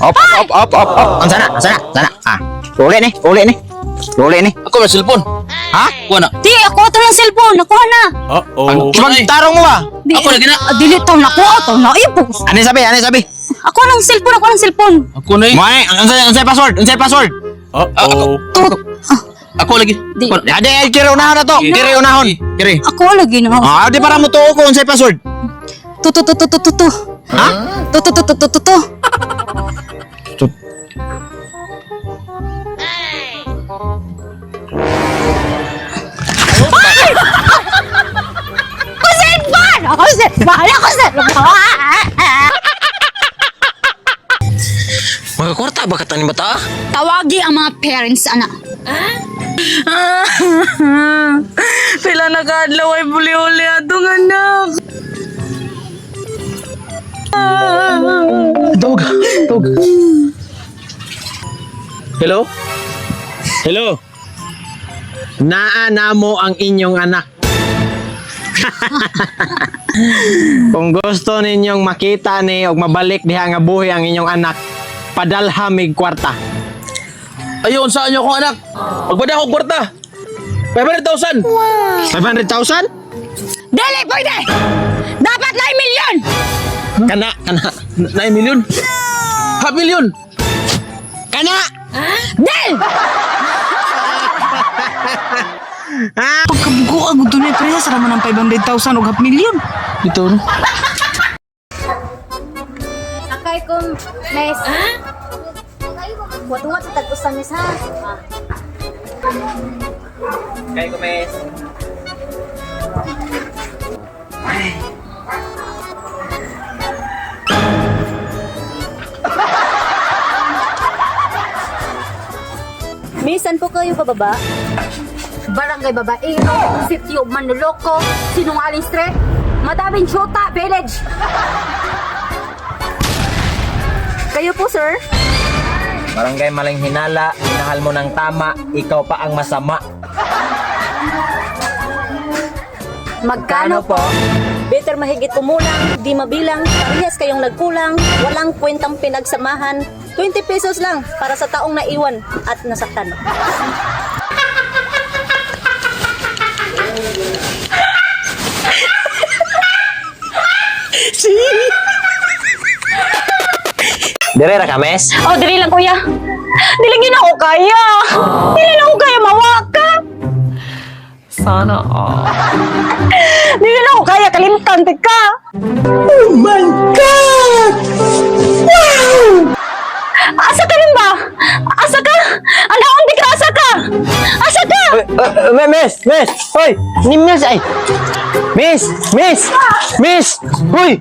Op. Ang sana. Uli ni. Ako may cellphone. Ha? Kuha na. Di, ako ito ng cellphone. Nakuha na. Magtarong mo ba? Di, Ako lagi na. Dili to, nakuha to. Naipos. Ano sabi? Ako ng cellphone. Ako na eh. Moy, unsay password? Ako lagi. Di. Ade, kiri unahon na to. Kiri unahon. Kiri. Ako lagi na. Di para mo tuo ko unsay password. Tu. Ha? Tu. Ako cellphone. Magkakwarta ba kata ni bata? Tawagi ang mga parents, anak. Pila na kaadlaw ay buli-uli atong anak. Dog. Hello? Naa mo ang inyong anak. Kung gusto ninyong makita ni og mabalik diha nga buhi ang inyong anak, padalha mig kwarta. Ayun, saan niyo akong anak? Magbada akong kwarta. 500,000. 500,000? Dili, pwede! Dapat 9 million! Kana. 9 million. Half million. Kana! Dil! Pagkabugo ang dunay presa sa naman ng 500,000 o 500,000. Dito no. Sakay kong mes. Buat-buat sa tag-usan mes ha. Kay Gomez. Misan po kayo pababa? Barangay Babae, City of Manloloko, Sinungaling Street, Madaming Chota Village. Kayo po, sir? Barangay Maling Hinala, minahal mo ng tama, ikaw pa ang masama. Magkano po? Better mahigit kumulang, di mabilang, parehas kayong nagkulang, walang kwentang pinagsamahan. 20 pesos lang para sa taong naiwan at nasaktan. Dire ra kames. Oh, dili lang, kuya. Dili gina ako kaya. Dili lang ako kaya mawaka. Sana all. Dili lang ako kaya kalimtan, tika. Oh my God! Wow! Asa ka rin ba? Asa ka? Anaon di ka, asa ka? Asa ka? Miss! Hoy! Ni miss ay! Miss! Hoy!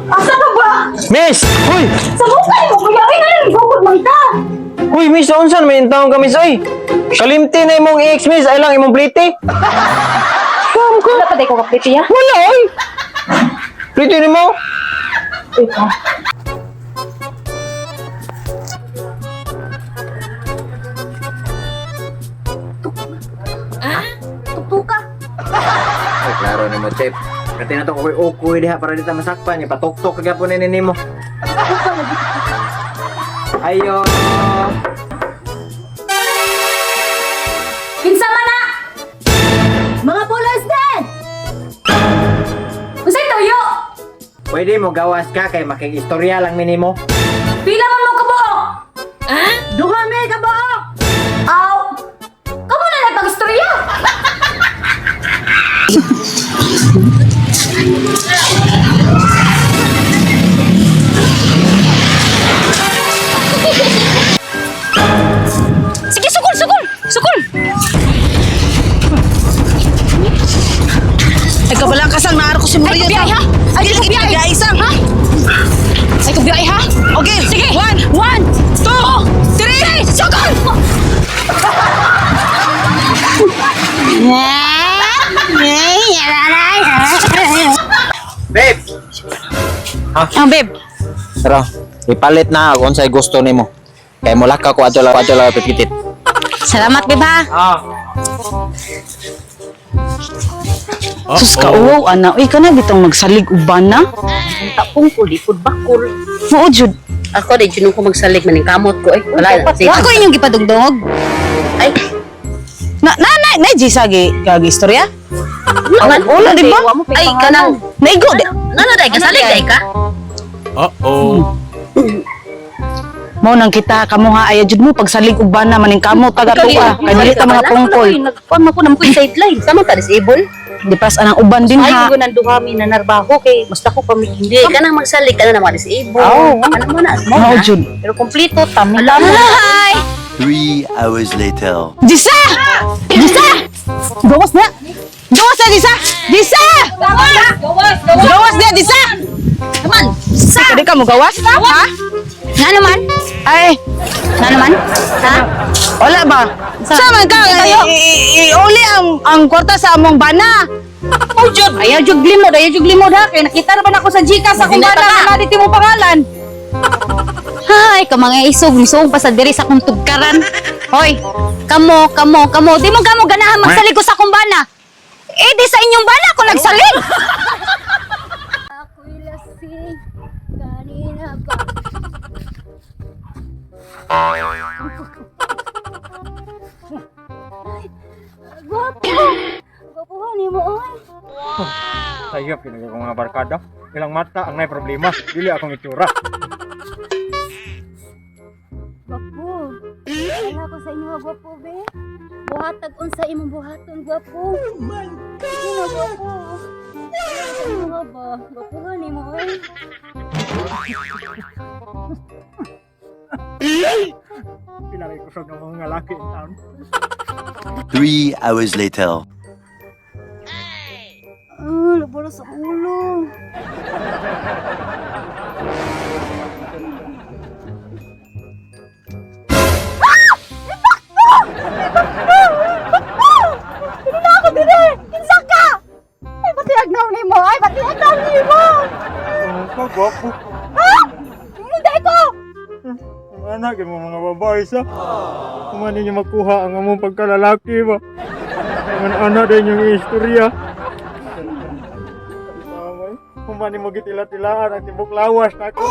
Asa ka ba? Miss! Hoy! Sa mukha mo, kuya. Ay, nalilibog man ka. Hoy, miss, unsan may taong kami oy? Kalimti na imong ex, miss, ay lang imong plite. Wala pa tayo ko kapiti, ha? Wala, oy! Plite ni mo? Tutuka. Ay, klaro ni mo, Chef. Kati na to ukoy diha para dito masakpan niya. Patok-tok kagapon ni mo. Ayo! Kinsa man na! Mga pulos din! Usay toyo! Pwede mo gawas ka kay makikistorya lang minimo. Pila man mo kabuok! Duha may kabuok! Aw! Kamu na lang pag-istorya! Sige, sukul! Ay kabalang kasang naaro ko si Ay, Maria. kubiyay, ha? Ay, kubiyay! Ay, isang. Ha? Ay, kubiyay, ha? Okay. Sige! 1, 1, 2, 3, sukul! Babe! Ah, babe. Pero, ipalit na kung sa'y gusto nimo. Kay mula ka ko adto lang pipitit. Salamat, babe, ha? Ah. Sus ka, uwaw, ana. Uy, ka na bitang magsalig uban na. Tapong ko, di pud bakol. Oo, Jud. Ako, di junong ko magsalig maning kamot ko. Wala. Ako inyong gipadugdog. Ay, Na, Jisagi, kagi istorya? ulo, di ba? Ay, kanang. Naigo, di. Day ka, salig day ka. Mo nang kita kamo ha aya jud mo pagsalig uban na maning kamo taga tuwa kay dili ta mga pungkol. Nagkuan ko namo ko sideline. Sama ta disable. Di pas anang uban din Ay, ha. ko nang duhami na narbaho kay basta ko pamilindi. Kanang magsalig ka na mga disable. Oo. Ano mo na, mo Oo, na. Jud. Pero kompleto tamila. Hi! 3 hours later. Jisa! Jisa! Gawas na! Gawas na, Jisa! Jisa! Gawas na, Jisa! Naman. Sa! Pwede ka mo gawas? Ha? Na naman. Ay! Na naman. Ha? Wala ba? Sa man ka? Iuli ang kwarta sa among bana. Oh, Jud. Ayaw jud limod ha. Kaya nakita na ba na ako sa Gcash sa kung bana na naditi mo pangalan. Hay, ka mga isog pa sa diri sa kong tugkaran. Hoy, kamo. Di mo ganahan magsalig ko sa kong bana. Eh, di sa inyong bana ako nagsalig. Ako'y lasing kanina pa. Gwapo! Gwapuhan ni mo, oy. Sayop kinagay ko mga barkada. Ilang mata ang may problema. Dili akong itsura. Gwapo. Wala ko sa inyo, gwapo, be. Buhatag unsa imong buhaton, gwapo. Oh my God! Sige na, gwapo. Wala ko sa inyo nga ba? Gwapuhan ni mo, oy. Pinakay kusog ng mga laki in town. 3 hours later. Labara sa ulo. Agnaw ni mo! Ay, pati agnaw ni mo! Kagwapo. Hindi ko! Anak mo mga babae sa. Kung ninyo makuha ang among pagkalalaki ba? Kung ano din yung istorya. Kung mo gitila-tilaan ang tibok lawas na ako.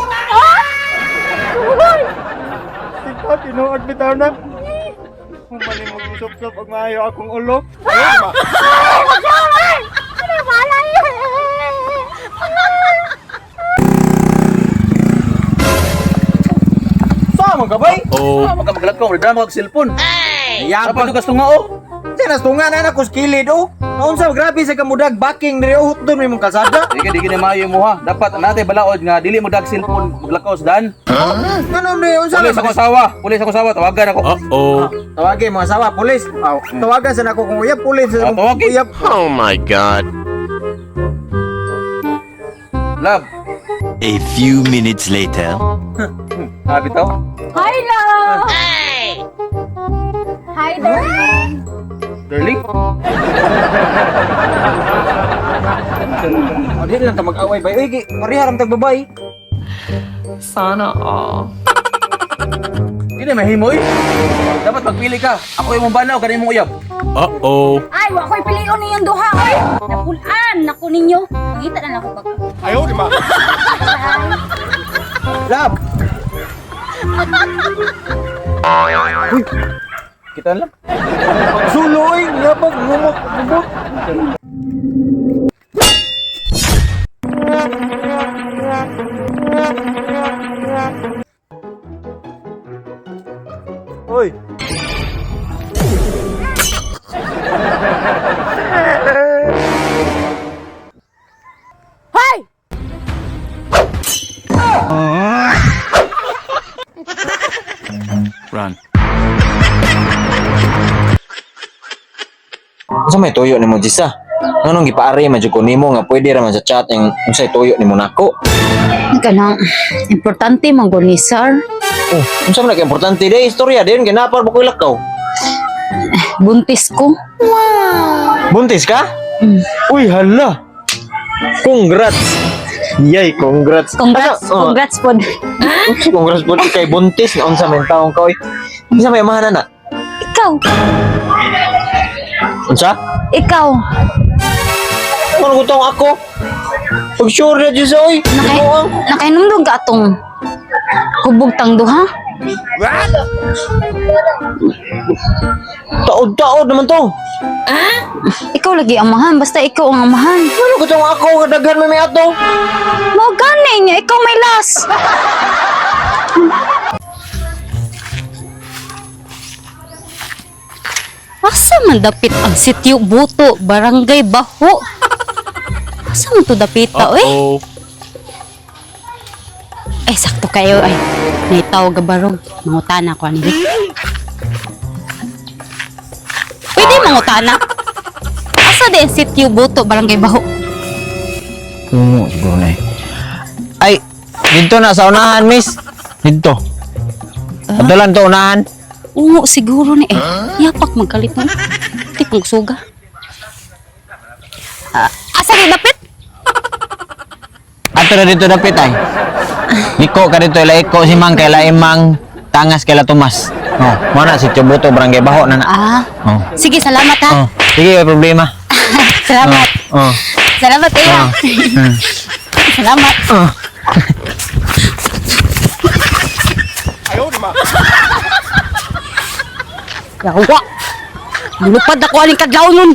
Sika, tinuod bitaw na. Kung mo gisop-sop ang maayo akong ulo. Ayun ba? Sama ka ba? Magkamagalat ko, wala mo cellphone. Yabang Dapat gusto nga oh. Sinas tunga na anak ko skilid oh. Naunsa grabe sa kamudag backing diri uhot doon may mong kalsada. Digi na maayo mo ha. Dapat natin balaod nga dili mo dag cellphone maglakaw sa daan. Ano ni unsa Pulis ako asawa, tawagan ako. Tawagin mo asawa pulis. Tawagan sa nako kung uyab pulis. Tawagin. Uyab. Oh my God. Love, A few minutes later. habi tao. Hi, love! Hi, darling! Darling. Di lang ta mag-away bay. Uy, pariharam tag babay. Sana all. Hindi na mahimoy. Dapat magpili ka. Ako yung banaw, kanina mong uyab. Ay, wa ko'y pilion niyong duha, oy! Napulaan, naku ninyo. Mangita na lang ako pag... Ayaw di ba? Love. Uy, kita lang. Pagsuloy, labag, ngumok, ngumok. Uy. Hoy! Run. Unsa may tuyo nimo Jisa? Nganong gipaari man jud ko nimo nga pwede ra man sa chat ang unsay tuyo nimo nako? Kanang importante man gud ni sir. Oh, unsa man ka importante day istorya din ginapar ba ko lakaw? Buntis ko. Buntis ka? Uy, hala. Congrats. Yay, congrats. Congrats, Ano? congrats pod. Congrats po kay buntis na unsa man taong ka oy. Unsa may amahan na? Ikaw, Unsa? ikaw. Ano gutong ako? Pag sure na dyan sa oy. Nakainom dong ka atong hubog tang duha. Taod-taod naman to. Ikaw lagi amahan, basta ikaw ang amahan. Ano gutong ako? Kadaghan may ato. Mo gani niya, ikaw may las. Asa man dapit ang sityo Buto, Barangay Baho? Asa man to dapita, oy? Ay, sakto kayo, ay. Naitaw gabarog. Mangutana ko nila. Pwede mangutana. Asa din sityo Buto, Barangay Baho? Siguro na eh. Ay, dito na sa unahan, miss. Dito. Padalan to unahan. Oo, siguro ni eh. Yapak magkalit mo. Di kong suga. Asa di dapit? Ato na dito dapit ay. Liko ka dito ila iko si Mang kaila imang tangas kaila Tomas. Oh, mana si Buto Barangay Baho na na. Oh. Sige, salamat ha. Oh, sige, may problema. Salamat. Oh. Salamat, Iya. Salamat. Yawa! Lulupad ako aling kadlaw nun!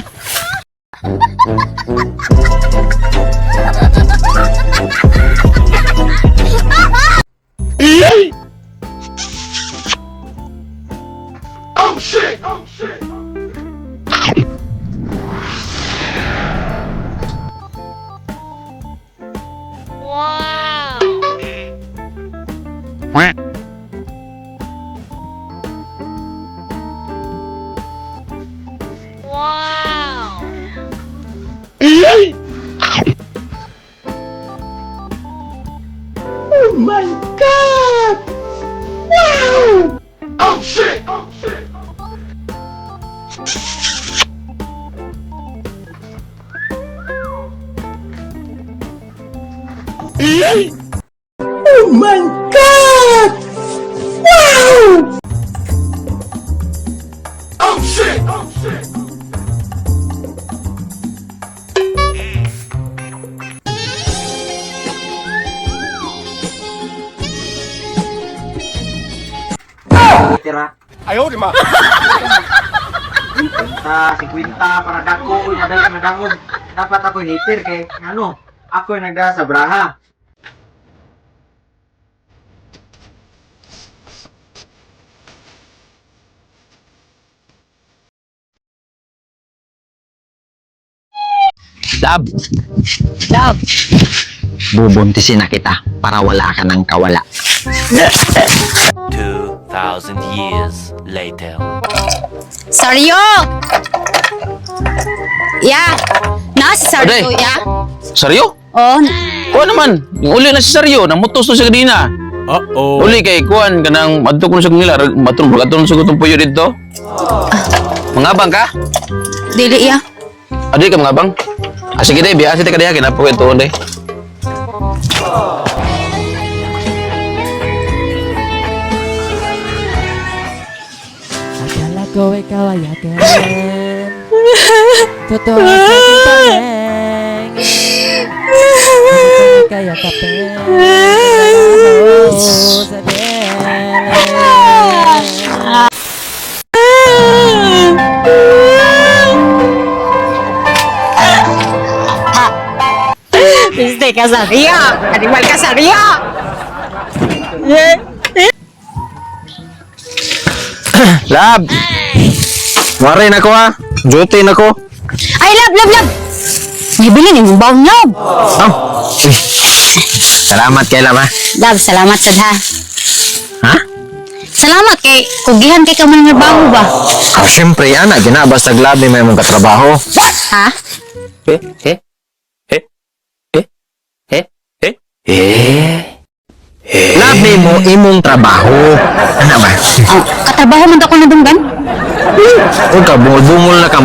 Tira. Ayaw, di ma. Si Quinta, para dako ko madali madangog. Dapat ako hitir kay ano, ako yung nagda sa braha. Lab. Love! Bubuntisin na kita para wala ka ng kawala. 2,000 years later. Saryo! Ya! Nasa Saryo, Aday. ya? Saryo? Oh, Kuha naman. Yung uli na si Saryo. Namutos na siya kanina. Uli kay Kuhan ka nang matok na siya kanila. Matok na siya kutong puyo dito. Mangabang ka? dili ya. Adi ka mangabang? Sige day, biasa tayo kadayakin. Apo ito, day. Akala ko ikaw ay akin. Totoo sa aking pangeng. Hindi ko kaya kapin. Sa Piste ka Saryo! Animal ka Saryo! Lab! Waray na ko ha. Duty na ko. Ay, love! May bilin yung baon love! Oh. Salamat kay Lab ha. Love, salamat sad ha. Ha? Salamat kay kugihan kay ka man nga baho ba? Oh, siyempre yan. Ginabas tag Lab may mong katrabaho. Ha? Labi mo imong trabaho. Ano ba? Katrabaho man ako na dunggan? Huwag ka, bungol-bungol na ka.